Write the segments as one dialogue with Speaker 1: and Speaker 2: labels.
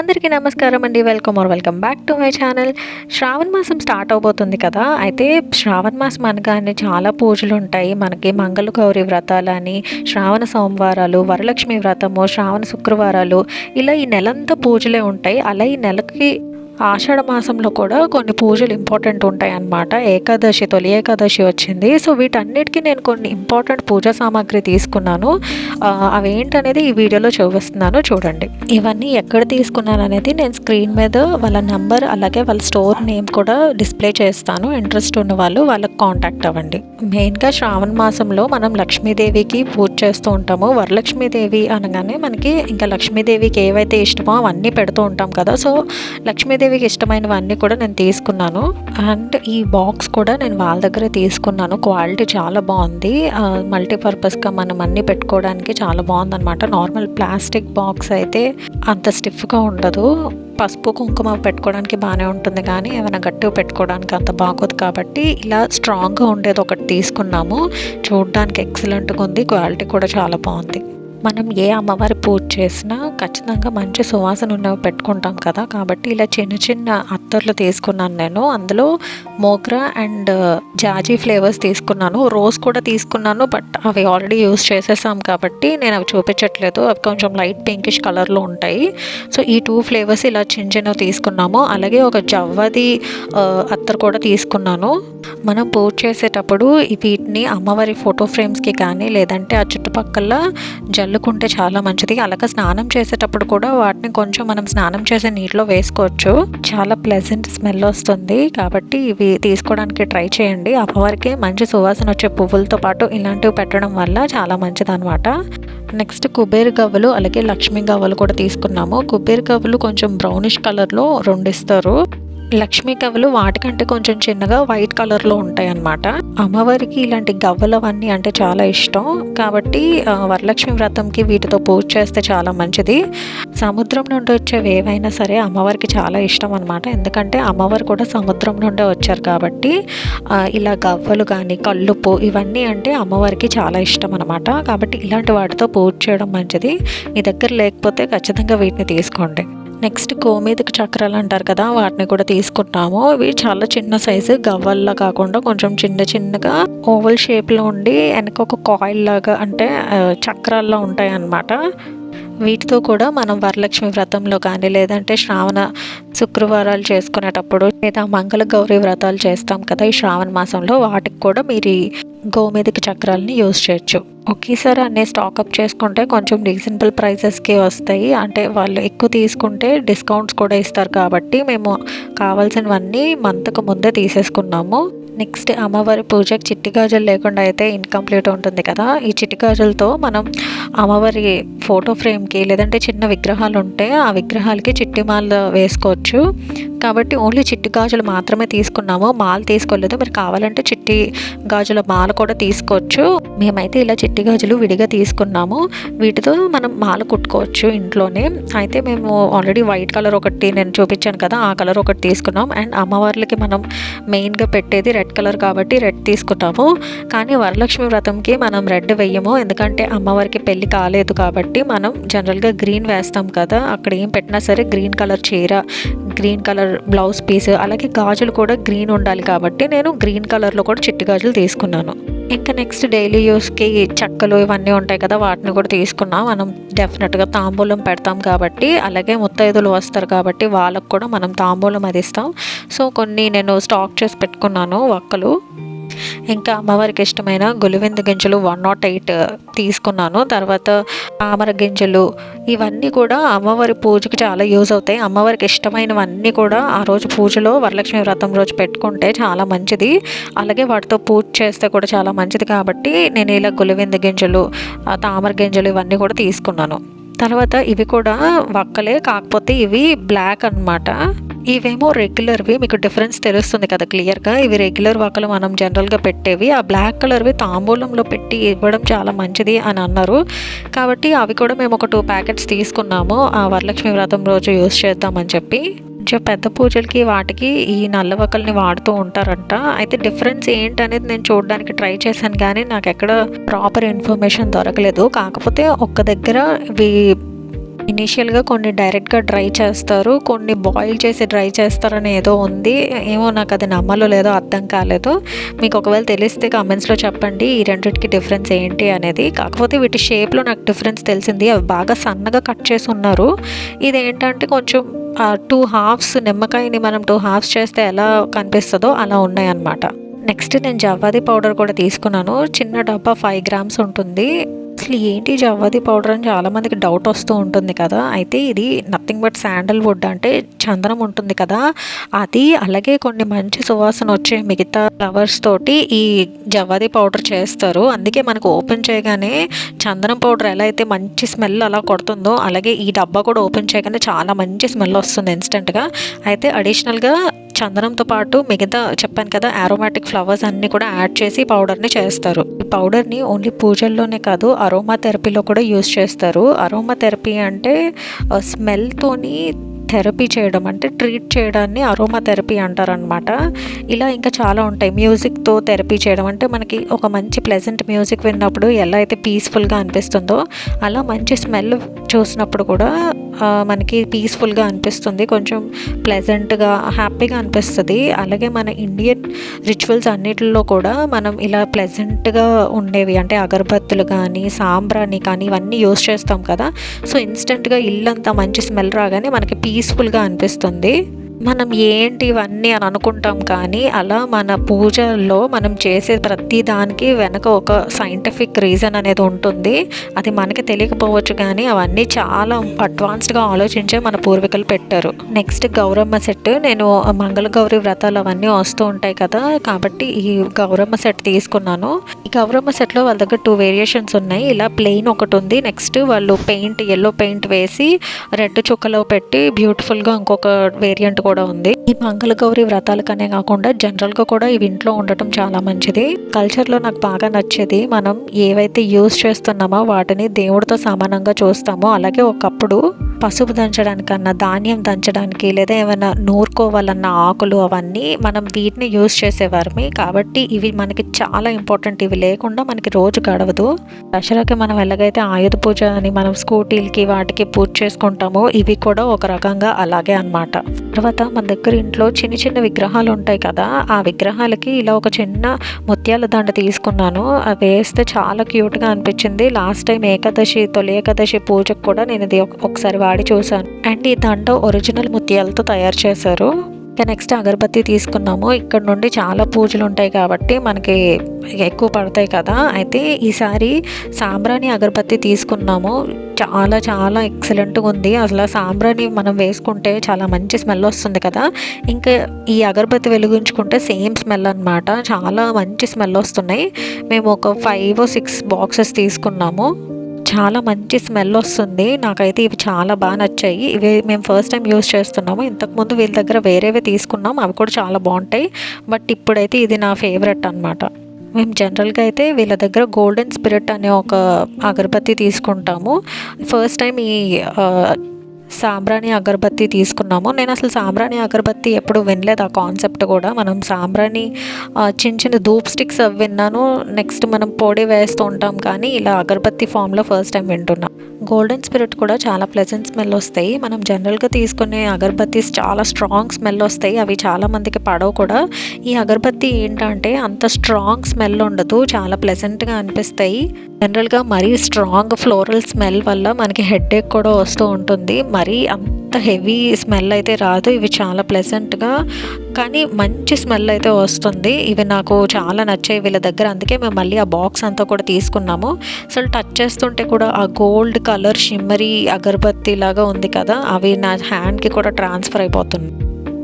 Speaker 1: అందరికీ నమస్కారం అండి. Welcome back to my channel. శ్రావణ మాసం స్టార్ట్ అవబోతుంది కదా. అయితే శ్రావణ మాసం అనగానే చాలా పూజలు ఉంటాయి. మనకి మంగళ గౌరి వ్రతాలని, శ్రావణ సోమవారాలు, వరలక్ష్మి వ్రతము, శ్రావణ శుక్రవారాలు, ఇలా ఈ నెలంతా పూజలే ఉంటాయి. అలా ఈ నెలకి ఆషాఢ మాసంలో కూడా కొన్ని పూజలు ఇంపార్టెంట్ ఉంటాయి అన్నమాట. తొలి ఏకాదశి వచ్చింది. సో వీటన్నిటికీ నేను కొన్ని ఇంపార్టెంట్ పూజా సామాగ్రి తీసుకున్నాను. అవేంటనేది ఈ వీడియోలో చూపిస్తున్నాను, చూడండి. ఇవన్నీ ఎక్కడ తీసుకున్నాను అనేది నేను స్క్రీన్ మీద వాళ్ళ నెంబర్ అలాగే వాళ్ళ స్టోర్ నేమ్ కూడా డిస్ప్లే చేస్తాను. ఇంట్రెస్ట్ ఉన్న వాళ్ళు వాళ్ళకి కాంటాక్ట్ అవ్వండి. మెయిన్గా శ్రావణ మాసంలో మనం లక్ష్మీదేవికి పూజ చేస్తూ ఉంటాము. వరలక్ష్మీదేవి అనగానే మనకి ఇంకా లక్ష్మీదేవికి ఏవైతే ఇష్టమో అవన్నీ పెడుతూ ఉంటాం కదా. సో లక్ష్మీదేవికి ఇష్టమైనవన్నీ కూడా నేను తీసుకున్నాను. అండ్ ఈ బాక్స్ కూడా నేను వాళ్ళ దగ్గరే తీసుకున్నాను. క్వాలిటీ చాలా బాగుంది. మల్టీపర్పస్గా మనం అన్నీ పెట్టుకోవడానికి చాలా బాగుందన్నమాట. నార్మల్ ప్లాస్టిక్ బాక్స్ అయితే అంత స్టిఫ్గా ఉండదు. పసుపు కుంకుమ పెట్టుకోవడానికి బాగానే ఉంటుంది, కానీ ఏమైనా గట్టిగా పెట్టుకోవడానికి అంత బాగోదు. కాబట్టి ఇలా స్ట్రాంగ్గా ఉండేది ఒకటి తీసుకున్నాము. చూడడానికి ఎక్సలెంట్గా ఉంది. క్వాలిటీ కూడా చాలా బాగుంది. మనం ఏ అమ్మవారి పూజ చేసినా ఖచ్చితంగా మంచి సువాసన ఉన్నవి పెట్టుకుంటాం కదా. కాబట్టి ఇలా చిన్న చిన్న అత్తర్లు తీసుకున్నాను నేను. అందులో మోగ్రా అండ్ జాజీ ఫ్లేవర్స్ తీసుకున్నాను. రోజ్ కూడా తీసుకున్నాను, బట్ అవి ఆల్రెడీ యూస్ చేసేసాం కాబట్టి నేను అవి చూపించట్లేదు. అవి కొంచెం లైట్ పింకిష్ కలర్లో ఉంటాయి. సో ఈ 2 ఫ్లేవర్స్ ఇలా చిన్న చిన్నవి తీసుకున్నాము. అలాగే ఒక జవ్వది అత్తర్ కూడా తీసుకున్నాను. మనం పూజ చేసేటప్పుడు వీటిని అమ్మవారి ఫోటో ఫ్రేమ్స్కి కానీ లేదంటే ఆ చుట్టుపక్కల జల్లుకుంటే చాలా మంచిది. అలాగే స్నానం చేసేటప్పుడు కూడా వాటిని కొంచెం మనం స్నానం చేసే నీటిలో వేసుకోవచ్చు. చాలా ప్లెజెంట్ స్మెల్ వస్తుంది. కాబట్టి ఇవి తీసుకోవడానికి ట్రై చేయండి. అమ్మవారికి మంచి సువాసన వచ్చే పువ్వులతో పాటు ఇలాంటివి పెట్టడం వల్ల చాలా మంచిది అనమాట. నెక్స్ట్ కుబేర్ గవ్వలు అలాగే లక్ష్మీ గవ్వలు కూడా తీసుకున్నాము. కుబేర్ గవ్వలు కొంచెం బ్రౌనిష్ కలర్లో 2 ఇస్తారు. లక్ష్మీ గవ్వలు వాటికంటే కొంచెం చిన్నగా వైట్ కలర్లో ఉంటాయి అన్నమాట. అమ్మవారికి ఇలాంటి గవ్వలు అవన్నీ అంటే చాలా ఇష్టం. కాబట్టి వరలక్ష్మి వ్రతంకి వీటితో పూజ చేస్తే చాలా మంచిది. సముద్రం నుండి వచ్చేవి ఏవైనా సరే అమ్మవారికి చాలా ఇష్టం అనమాట. ఎందుకంటే అమ్మవారు కూడా సముద్రం నుండే వచ్చారు కాబట్టి ఇలా గవ్వలు కానీ కల్లుపు ఇవన్నీ అంటే అమ్మవారికి చాలా ఇష్టం అనమాట. కాబట్టి ఇలాంటి వాటితో పూజ చేయడం మంచిది. మీ దగ్గర లేకపోతే ఖచ్చితంగా వీటిని తీసుకోండి. నెక్స్ట్ గోమేధిక చక్రాలు అంటారు కదా, వాటిని కూడా తీసుకుంటాము. ఇవి చాలా చిన్న సైజు, గవ్వల్లా కాకుండా కొంచెం చిన్నగా ఓవల్ షేప్లో ఉండి వెనక ఒక కాయిల్ లాగా అంటే చక్రాల్లో ఉంటాయి అన్నమాట. వీటితో కూడా మనం వరలక్ష్మి వ్రతంలో కానీ లేదంటే శ్రావణ శుక్రవారాలు చేసుకునేటప్పుడు లేదా మంగళ గౌరీ వ్రతాలు చేస్తాం కదా ఈ శ్రావణ మాసంలో, వాటికి కూడా మీరు గోమేధిక చక్రాలని యూజ్ చేయొచ్చు. ఒకేసారి అన్నీ స్టాకప్ చేసుకుంటే కొంచెం రీజనబుల్ ప్రైసెస్కి వస్తాయి. అంటే వాళ్ళు ఎక్కువ తీసుకుంటే డిస్కౌంట్స్ కూడా ఇస్తారు. కాబట్టి మేము కావాల్సినవన్నీ మంత్కు ముందే తీసేసుకున్నాము. నెక్స్ట్ అమ్మవారి పూజకి చిట్టి గాజులు లేకుండా అయితే ఇన్కంప్లీట్ ఉంటుంది కదా. ఈ చిట్టి గాజులతో మనం అమ్మవారి ఫోటో ఫ్రేమ్కి లేదంటే చిన్న విగ్రహాలు ఉంటే ఆ విగ్రహాలకి చిట్టి మాల వేసుకోవచ్చు. కాబట్టి ఓన్లీ చిట్టి గాజులు మాత్రమే తీసుకున్నాము, మాల తీసుకోలేదు. మీరు కావాలంటే చిట్టి గాజుల మాల కూడా తీసుకోవచ్చు. మేమైతే ఇలా చిట్టి గాజులు విడిగా తీసుకున్నాము. వీటితో మనం మాల కుట్టుకోవచ్చు ఇంట్లోనే. అయితే మేము ఆల్రెడీ వైట్ కలర్ ఒకటి నేను చూపించాను కదా, ఆ కలర్ ఒకటి తీసుకున్నాం. అండ్ అమ్మవార్లకి మనం మెయిన్గా పెట్టేది రెడ్ కలర్ కాబట్టి రెడ్ తీసుకున్నాము. కానీ వరలక్ష్మి వ్రతంకి మనం రెడ్ వేయము, ఎందుకంటే అమ్మవారికి పెళ్లి కాలేదు కాబట్టి మనం జనరల్గా గ్రీన్ వేస్తాం కదా. అక్కడ ఏం పెట్టినా సరే గ్రీన్ కలర్ చీర, గ్రీన్ కలర్ బ్లౌజ్ పీస్, అలాగే గాజులు కూడా గ్రీన్ ఉండాలి కాబట్టి నేను గ్రీన్ కలర్లో కూడా చిట్టి గాజులు తీసుకున్నాను. ఇంకా నెక్స్ట్ డైలీ యూస్కి చెక్కలు ఇవన్నీ ఉంటాయి కదా, వాటిని కూడా తీసుకున్నాం. మనం డెఫినెట్గా తాంబూలం పెడతాం కాబట్టి, అలాగే ముత్తైదులు వస్తారు కాబట్టి వాళ్ళకు కూడా మనం తాంబూలం అది ఇస్తాం. సో కొన్ని నేను స్టాక్ చేసి పెట్టుకున్నాను వక్కలు. ఇంకా అమ్మవారికి ఇష్టమైన గులివెందు గింజలు 108 తీసుకున్నాను. తర్వాత తామర గింజలు, ఇవన్నీ కూడా అమ్మవారి పూజకి చాలా యూజ్ అవుతాయి. అమ్మవారికి ఇష్టమైనవన్నీ కూడా ఆ రోజు పూజలో వరలక్ష్మి వ్రతం రోజు పెట్టుకుంటే చాలా మంచిది. అలాగే వాటితో పూజ చేస్తే కూడా చాలా మంచిది. కాబట్టి నేను ఇలా గులివెందు గింజలు, తామర గింజలు ఇవన్నీ కూడా తీసుకున్నాను. తర్వాత ఇవి కూడా వక్కలే, కాకపోతే ఇవి బ్లాక్ అన్నమాట. ఇవేమో రెగ్యులర్వి. మీకు డిఫరెన్స్ తెలుస్తుంది కదా క్లియర్గా. ఇవి రెగ్యులర్ వక్కలు మనం జనరల్గా పెట్టేవి. ఆ బ్లాక్ కలర్వి తాంబూలంలో పెట్టి ఇవ్వడం చాలా మంచిది అని అన్నారు. కాబట్టి అవి కూడా మేము ఒక 2 ప్యాకెట్స్ తీసుకున్నాము. ఆ వరలక్ష్మి వ్రతం రోజు యూజ్ చేద్దామని చెప్పి. కొంచెం పెద్ద పూజలకి వాటికి ఈ నల్ల వక్కల్ని వాడుతూ ఉంటారంట. అయితే డిఫరెన్స్ ఏంటనేది నేను చూడడానికి ట్రై చేశాను, కానీ నాకు ఎక్కడ ప్రాపర్ ఇన్ఫర్మేషన్ దొరకలేదు. కాకపోతే ఒక్క దగ్గర ఇవి ఇనీషియల్గా కొన్ని డైరెక్ట్గా డ్రై చేస్తారు, కొన్ని బాయిల్ చేసి డ్రై చేస్తారని ఏదో ఉంది. ఏమో నాకు అది నమ్మలో లేదో అర్థం కాలేదు. మీకు ఒకవేళ తెలిస్తే కామెంట్స్లో చెప్పండి ఈ రెండింటికి డిఫరెన్స్ ఏంటి అనేది. కాకపోతే వీటి షేప్లో నాకు డిఫరెన్స్ తెలిసింది. అవి బాగా సన్నగా కట్ చేసి ఉన్నారు. ఇదేంటంటే కొంచెం 2 హాఫ్స్, నిమ్మకాయని మనం 2 హాఫ్స్ చేస్తే ఎలా కనిపిస్తుందో అలా ఉన్నాయన్నమాట. నెక్స్ట్ నేను జవ్వాది పౌడర్ కూడా తీసుకున్నాను. చిన్న డబ్బా 5 గ్రామ్స్ ఉంటుంది. అసలు ఏంటి జవ్వాది పౌడర్ అని చాలామందికి డౌట్ వస్తూ ఉంటుంది కదా. అయితే ఇది నథింగ్ బట్ శాండల్వుడ్, అంటే చందనం ఉంటుంది కదా అది, అలాగే కొన్ని మంచి సువాసన వచ్చే మిగతా ఫ్లవర్స్ తోటి ఈ జవ్వాది పౌడర్ చేస్తారు. అందుకే మనకు ఓపెన్ చేయగానే చందనం పౌడర్ ఎలా అయితే మంచి స్మెల్ అలా కొడుతుందో, అలాగే ఈ డబ్బా కూడా ఓపెన్ చేయగానే చాలా మంచి స్మెల్ వస్తుంది ఇన్స్టెంట్గా. అయితే అడిషనల్గా చందనంతో పాటు మిగతా చెప్పాను కదా ఆరోమాటిక్ ఫ్లవర్స్ అన్నీ కూడా యాడ్ చేసి పౌడర్ని చేస్తారు. ఈ పౌడర్ని ఓన్లీ పూజల్లోనే కాదు అరోమా థెరపీలో కూడా యూస్ చేస్తారు. అరోమా థెరపీ అంటే స్మెల్తోని థెరపీ చేయడం, అంటే ట్రీట్ చేయడాన్ని అరోమా థెరపీ అంటారనమాట. ఇలా ఇంకా చాలా ఉంటాయి. మ్యూజిక్తో థెరపీ చేయడం, అంటే మనకి ఒక మంచి ప్లెజెంట్ మ్యూజిక్ విన్నప్పుడు ఎలా అయితే పీస్ఫుల్గా అనిపిస్తుందో అలా మంచి స్మెల్ చూసినప్పుడు కూడా మనకి పీస్ఫుల్గా అనిపిస్తుంది, కొంచెం ప్లెజెంట్గా హ్యాపీగా అనిపిస్తుంది. అలాగే మన ఇండియన్ రిచువల్స్ అన్నిటిలో కూడా మనం ఇలా ప్లెజెంట్గా ఉండేవి, అంటే అగరబత్తులు కానీ సాంబ్రాణి కానీ ఇవన్నీ యూస్ చేస్తాం కదా. సో ఇన్స్టెంట్గా ఇల్లంతా మంచి స్మెల్ రాగానే మనకి పీస్ఫుల్గా అనిపిస్తుంది. మనం ఏంటి ఇవన్నీ అని అనుకుంటాం, కానీ అలా మన పూజల్లో మనం చేసే ప్రతి దానికి వెనక ఒక సైంటిఫిక్ రీజన్ అనేది ఉంటుంది. అది మనకి తెలియకపోవచ్చు, కానీ అవన్నీ చాలా అడ్వాన్స్డ్గా ఆలోచించే మన పూర్వీకులు పెట్టారు. Next Gauramma set. నేను మంగళగౌరి వ్రతాలు అవన్నీ వస్తూ ఉంటాయి కదా, కాబట్టి ఈ గౌరమ్మ సెట్ తీసుకున్నాను. ఈ గౌరమ్మ సెట్లో వాళ్ళ దగ్గర 2 వేరియేషన్స్ ఉన్నాయి. ఇలా ప్లెయిన్ ఒకటి ఉంది, నెక్స్ట్ వాళ్ళు ఎల్లో పెయింట్ వేసి రెడ్ చుక్కలో పెట్టి బ్యూటిఫుల్గా ఇంకొక వేరియంట్ కూడా ఉంది. ఈ మంగళగౌరి వ్రతాలకనే కాకుండా జనరల్గా కూడా ఇవి ఇంట్లో ఉండటం చాలా మంచిది. కల్చర్లో నాకు బాగా నచ్చేది, మనం ఏవైతే యూజ్ చేస్తున్నామో వాటిని దేవుడితో సమానంగా చూస్తామో. అలాగే ఒకప్పుడు పసుపు దంచడానికన్నా, ధాన్యం దంచడానికి, లేదా ఏమైనా నూరుకోవాలన్న ఆకులు అవన్నీ మనం వీటిని యూజ్ చేసేవారమే. కాబట్టి ఇవి మనకి చాలా ఇంపార్టెంట్. ఇవి లేకుండా మనకి రోజు గడవదు. దసరాకి మనం ఎలాగైతే ఆయుధ పూజ అని మనం స్కూటీలకి వాటికి పూజ చేసుకుంటామో, ఇవి కూడా ఒక రకంగా అలాగే అన్నమాట. తర్వాత మన దగ్గర ఇంట్లో చిన్న చిన్న విగ్రహాలు ఉంటాయి కదా, ఆ విగ్రహాలకి ఇలా ఒక చిన్న ముత్యాల దండ తీసుకున్నాను. అవి వేస్తే చాలా క్యూట్గా అనిపించింది. లాస్ట్ టైం తొలి ఏకాదశి పూజకు కూడా నేను ఇది ఒకసారి వాడి చూసాను. అండ్ ఈ దండ ఒరిజినల్ ముత్యాలతో తయారు చేశారు. ఇక నెక్స్ట్ అగరబత్తి తీసుకున్నాము. ఇక్కడ నుండి చాలా పూజలు ఉంటాయి కాబట్టి మనకి ఎక్కువ పడతాయి కదా. అయితే ఈసారి సాంబ్రాణి అగరబత్తి తీసుకున్నాము. చాలా చాలా ఎక్సలెంట్గా ఉంది. అసలు సాంబ్రాణి మనం వేసుకుంటే చాలా మంచి స్మెల్ వస్తుంది కదా. ఇంకా ఈ అగరబత్తి వెలిగించుకుంటే సేమ్ స్మెల్ అనమాట. చాలా మంచి స్మెల్ వస్తున్నాయి. మేము ఒక 5 or 6 బాక్సెస్ తీసుకున్నాము. చాలా మంచి స్మెల్ వస్తుంది. నాకైతే ఇవి చాలా బాగా నచ్చాయి. ఇవి మేము ఫస్ట్ టైం యూజ్ చేస్తున్నాము. ఇంతకుముందు వీళ్ళ దగ్గర వేరేవి తీసుకున్నాం, అవి కూడా చాలా బాగుంటాయి. బట్ ఇప్పుడైతే ఇది నా ఫేవరెట్ అనమాట. మేము జనరల్గా అయితే వీళ్ళ దగ్గర గోల్డెన్ స్పిరిట్ అనే ఒక అగరబత్తి తీసుకుంటాము. ఫస్ట్ టైం ఈ సాంబ్రాణి అగరబత్తి తీసుకున్నాము. నేను అసలు సాంబ్రాణి అగరబత్తి ఎప్పుడు వినలేదు, ఆ కాన్సెప్ట్ కూడా. మనం సాంబ్రాణి చిన్న చిన్న ధూప్ స్టిక్స్ అవి విన్నాను, నెక్స్ట్ మనం పొడి వేస్తూ ఉంటాం, కానీ ఇలా అగరబత్తి ఫామ్లో ఫస్ట్ టైం వింటున్నాం. గోల్డెన్ స్పిరిట్ కూడా చాలా ప్లెజెంట్ స్మెల్ వస్తాయి. మనం జనరల్గా తీసుకునే అగరబత్తీస్ చాలా స్ట్రాంగ్ స్మెల్ వస్తాయి, అవి చాలామందికి పడవు కూడా. ఈ అగరబత్తి ఏంటంటే అంత స్ట్రాంగ్ స్మెల్ ఉండదు, చాలా ప్లెజెంట్గా అనిపిస్తాయి. జనరల్గా మరీ స్ట్రాంగ్ ఫ్లోరల్ స్మెల్ వల్ల మనకి హెడేక్ కూడా వస్తూ ఉంటుంది. మరీ అంత హెవీ స్మెల్ అయితే రాదు. ఇవి చాలా ప్లెజెంట్గా కానీ మంచి స్మెల్ అయితే వస్తుంది. ఇవి నాకు చాలా నచ్చాయి వీళ్ళ దగ్గర, అందుకే మేము మళ్ళీ ఆ బాక్స్ అంతా కూడా తీసుకున్నాము. అసలు టచ్ చేస్తుంటే కూడా ఆ గోల్డ్ కలర్ షిమ్మరీ అగరబత్తి లాగా ఉంది కదా, అవి నా హ్యాండ్కి కూడా ట్రాన్స్ఫర్ అయిపోతుంది.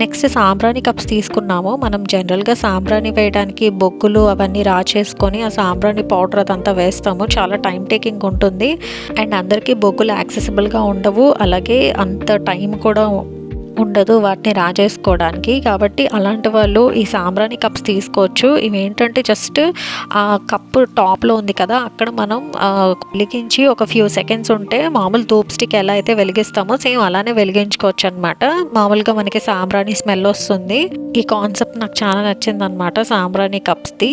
Speaker 1: నెక్స్ట్ సాంబ్రాణి కప్స్ తీసుకున్నాము. మనం జనరల్గా సాంబ్రాణి వేయడానికి బొగ్గులు అవన్నీ రాచేసుకొని ఆ సాంబ్రాణి పౌడర్ అదంతా వేస్తాము. చాలా టైం టేకింగ్ ఉంటుంది అండ్ అందరికీ బొగ్గులు యాక్సెసిబుల్గా ఉండవు, అలాగే అంత టైం కూడా ఉండదు వాటిని రాజేసుకోవడానికి. కాబట్టి అలాంటి వాళ్ళు ఈ సాంబ్రాణి కప్స్ తీసుకోవచ్చు. ఇవేంటంటే జస్ట్ ఆ కప్పు టాప్లో ఉంది కదా, అక్కడ మనం వెలిగించి ఒక ఫ్యూ సెకండ్స్ ఉంటే మామూలు ధూప్ స్టిక్ ఎలా అయితే వెలిగిస్తామో సేమ్ అలానే వెలిగించుకోవచ్చు అనమాట. మామూలుగా మనకి సాంబ్రాణి స్మెల్ వస్తుంది. ఈ కాన్సెప్ట్ నాకు చాలా నచ్చింది అనమాట సాంబ్రాణి కప్స్ది.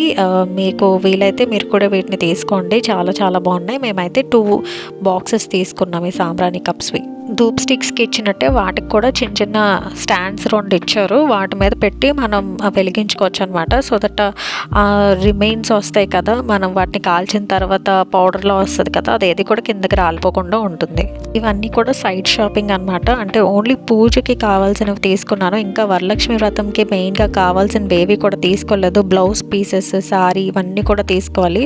Speaker 1: మీకు వీలైతే మీరు కూడా వీటిని తీసుకోండి, చాలా చాలా బాగున్నాయి. మేమైతే 2 బాక్సెస్ తీసుకున్నాం ఈ సాంబ్రాణి కప్స్వి. ధూప్ స్టిక్స్కి ఇచ్చినట్టే వాటికి కూడా చిన్న చిన్న స్టాండ్స్ 2 ఇచ్చారు. వాటి మీద పెట్టి మనం వెలిగించుకోవచ్చు అనమాట. సో దట్ రిమైన్స్ వస్తాయి కదా, మనం వాటిని కాల్చిన తర్వాత పౌడర్లో వస్తుంది కదా, అది ఏది కూడా కిందకి రాలిపోకుండా ఉంటుంది. ఇవన్నీ కూడా సైడ్ షాపింగ్ అనమాట. అంటే ఓన్లీ పూజకి కావాల్సినవి తీసుకున్నాను. ఇంకా వరలక్ష్మి వ్రతంకి మెయిన్గా కావాల్సిన బేబీ కూడా తీసుకోలేదు. బ్లౌజ్ పీసెస్, సారీ ఇవన్నీ కూడా తీసుకోవాలి.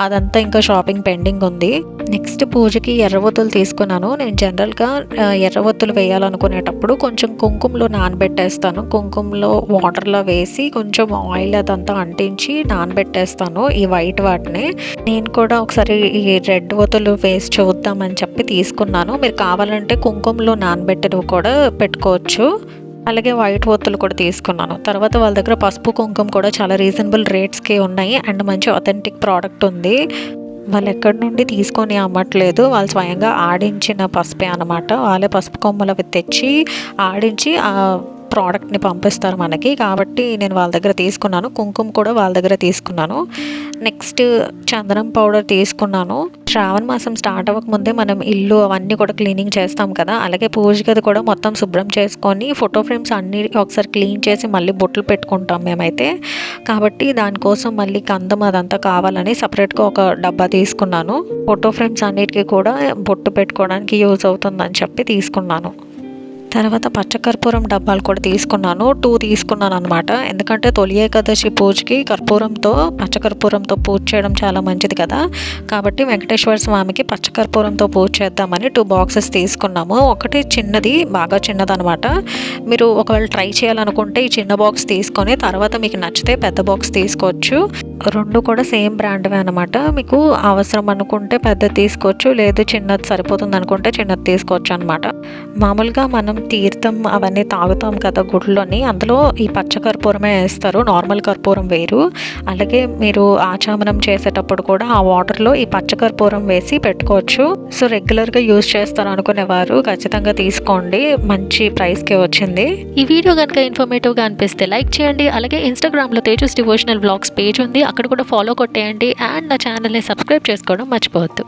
Speaker 1: అదంతా ఇంకా షాపింగ్ పెండింగ్ ఉంది. నెక్స్ట్ పూజకి ఎర్రవత్తులు తీసుకున్నాను. నేను జనరల్గా ఎర్రవత్తులు వేయాలనుకునేటప్పుడు కొంచెం కుంకుమలో నానబెట్టేస్తాను. కుంకుమలో వాటర్లో వేసి కొంచెం ఆయిల్ అదంతా అంటించి నానబెట్టేస్తాను ఈ వైట్ వాటిని. నేను కూడా ఒకసారి ఈ రెడ్ వత్తులు వేసి చూద్దామని చెప్పి తీసుకున్నాను. మీరు కావాలంటే కుంకుమలో నానబెట్టినవి కూడా పెట్టుకోవచ్చు. అలాగే వైట్ ఒత్తులు కూడా తీసుకున్నాను. తర్వాత వాళ్ళ దగ్గర పసుపు కుంకుమ కూడా చాలా రీజనబుల్ రేట్స్కి ఉన్నాయి అండ్ మంచి అథెంటిక్ ప్రోడక్ట్ ఉంది. వాళ్ళు ఎక్కడి నుండి తీసుకొని అమ్మట్లేదు, వాళ్ళు స్వయంగా ఆడించిన పసుపే అనమాట. వాళ్ళే పసుపు కొమ్మలు అవి తెచ్చి ఆడించి ఆ ప్రోడక్ట్ని పంపిస్తారు మనకి. కాబట్టి నేను వాళ్ళ దగ్గర తీసుకున్నాను. కుంకుమ కూడా వాళ్ళ దగ్గర తీసుకున్నాను. నెక్స్ట్ చందనం పౌడర్ తీసుకున్నాను. శ్రావణ మాసం స్టార్ట్ అవ్వకముందే మనం ఇల్లు అవన్నీ కూడా క్లీనింగ్ చేస్తాం కదా, అలాగే పూజ గది కూడా మొత్తం శుభ్రం చేసుకొని ఫోటో ఫ్రేమ్స్ అన్నీ ఒకసారి క్లీన్ చేసి మళ్ళీ బొట్లు పెట్టుకుంటాం మేమైతే. కాబట్టి దానికోసం మళ్ళీ గంధం అదంతా కావాలని సపరేట్గా ఒక డబ్బా తీసుకున్నాను. ఫోటో ఫ్రేమ్స్ అన్నిటికీ కూడా బొట్టు పెట్టుకోవడానికి యూజ్ అవుతుందని చెప్పి తీసుకున్నాను. తర్వాత పచ్చకర్పూరం డబ్బాలు కూడా తీసుకున్నాను. 2 తీసుకున్నాను అనమాట. ఎందుకంటే తొలి ఏకాదశి పూజకి పచ్చకర్పూరంతో పూజ చేయడం చాలా మంచిది కదా. కాబట్టి వెంకటేశ్వర స్వామికి పచ్చకర్పూరంతో పూజ చేద్దామని 2 బాక్సెస్ తీసుకున్నాము. ఒకటి చిన్నది, బాగా చిన్నదనమాట. మీరు ఒకవేళ ట్రై చేయాలనుకుంటే ఈ చిన్న బాక్స్ తీసుకొని తర్వాత మీకు నచ్చితే పెద్ద బాక్స్ తీసుకోవచ్చు. 2 కూడా సేమ్ బ్రాండ్వే అనమాట. మీకు అవసరం అనుకుంటే పెద్దది తీసుకోవచ్చు, లేదు చిన్నది సరిపోతుంది అనుకుంటే చిన్నది తీసుకోవచ్చు అనమాట. మామూలుగా మనం తీర్థం అవన్నీ తాగుతాం కదా గుడిలోని, అందులో ఈ పచ్చకర్పూరమే వేస్తారు, నార్మల్ కర్పూరం వేరు. అలాగే మీరు ఆచమనం చేసేటప్పుడు కూడా ఆ వాటర్లో ఈ పచ్చకర్పూరం వేసి పెట్టుకోవచ్చు. సో రెగ్యులర్గా యూజ్ చేస్తారు అనుకునేవారు ఖచ్చితంగా తీసుకోండి, మంచి ప్రైస్కే వచ్చింది. ఈ వీడియో కనుక ఇన్ఫర్మేటివ్గా అనిపిస్తే లైక్ చేయండి. అలాగే ఇన్స్టాగ్రామ్లో తేజస్ డివోషనల్ వ్లాగ్స్ పేజ్ ఉంది, అక్కడ కూడా ఫాలో కొట్టేయండి. అండ్ నా ఛానల్ని సబ్స్క్రైబ్ చేసుకోవడం మర్చిపోవద్దు.